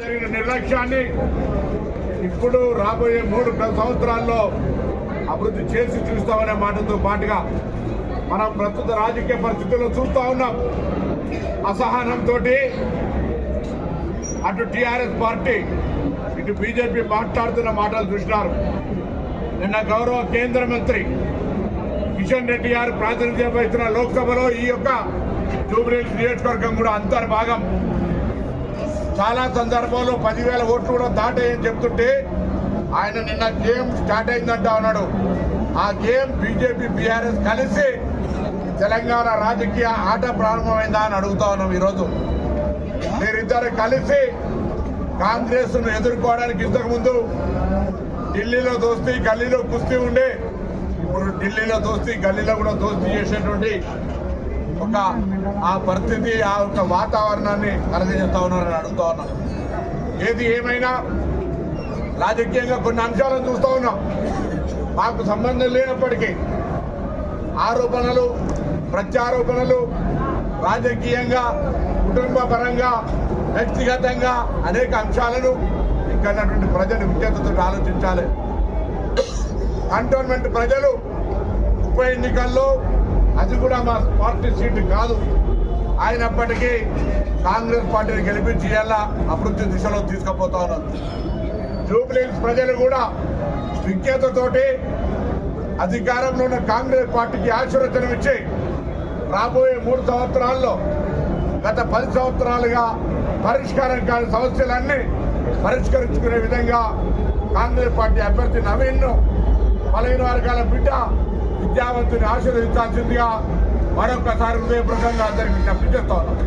జరిగిన నిర్లక్ష్యాన్ని ఇప్పుడు రాబోయే 3 సంవత్సరాల్లో అభివృద్ధి చేసి చూస్తామనే మాటతో పాటుగా మనం ప్రస్తుత రాజకీయ పరిస్థితుల్లో చూస్తూ ఉన్నాం. అసహనంతో అటు టీఆర్ఎస్ పార్టీ ఇటు బీజేపీ మాట్లాడుతున్న మాటలు చూసినారు. నిన్న గౌరవ కేంద్ర మంత్రి కిషన్ రెడ్డి గారు ప్రాతినిధ్యం వహిస్తున్న లోక్సభలో ఈ యొక్క జూబ్లీహిల్స్ నియోజకవర్గం కూడా అంతర్భాగం. చాలా సందర్భాల్లో 10,000 ఓట్లు కూడా దాటాయని చెప్తుంటే ఆయన నిన్న గేమ్ స్టార్ట్ అయిందంటా ఉన్నాడు. ఆ గేమ్ బీజేపీ బీఆర్ఎస్ కలిసి తెలంగాణ రాజకీయ ఆట ప్రారంభమైందా అని అడుగుతా ఉన్నాం. ఈరోజు మీరిద్దరు కలిసి కాంగ్రెస్ ను ఎదుర్కోవడానికి ఇంతకుముందు ఢిల్లీలో దోస్తీ గల్లీలో కుస్తీ ఉండే, ఇప్పుడు ఢిల్లీలో దోస్తీ గల్లీలో కూడా దోస్తీ చేసేటువంటి ఒక ఆ పరిస్థితి ఆ యొక్క వాతావరణాన్ని కలగజేస్తా ఉన్నారని అడుగుతా ఉన్నాం. ఏది ఏమైనా రాజకీయంగా కొన్ని అంశాలను చూస్తూ ఉన్నాం. మాకు సంబంధం లేనప్పటికీ ఆరోపణలు ప్రత్యారోపణలు రాజకీయంగా కుటుంబ పరంగా వ్యక్తిగతంగా అనేక అంశాలను ఇక్కడ ప్రజలు విజ్ఞతతో ఆలోచించాలి. కంటోన్మెంట్ ప్రజలు ఉప ఎన్నికల్లో అది కూడా మా పార్టీ సీటు కాదు అయినప్పటికీ కాంగ్రెస్ పార్టీని గెలిపించి ఎలా అభివృద్ధి దిశలో తీసుకుపోతా ఉన్నారు. జూబ్లీహిల్స్ ప్రజలు కూడా విజ్ఞతతోటి అధికారంలో ఉన్న కాంగ్రెస్ పార్టీకి ఆశీర్వచనం ఇచ్చి రాబోయే 3 సంవత్సరాల్లో గత 10 సంవత్సరాలుగా పరిష్కారం కాని సమస్యలన్నీ పరిష్కరించుకునే విధంగా కాంగ్రెస్ పార్టీ అభ్యర్థి నవీన్ను బలహీన వర్గాల బిడ్డ విద్యావంతుని ఆశీర్వదించాల్సిందిగా మరొకసారి హృదయపూర్వకంగా అందరికీ విజ్ఞప్తి చేస్తా ఉన్నాం.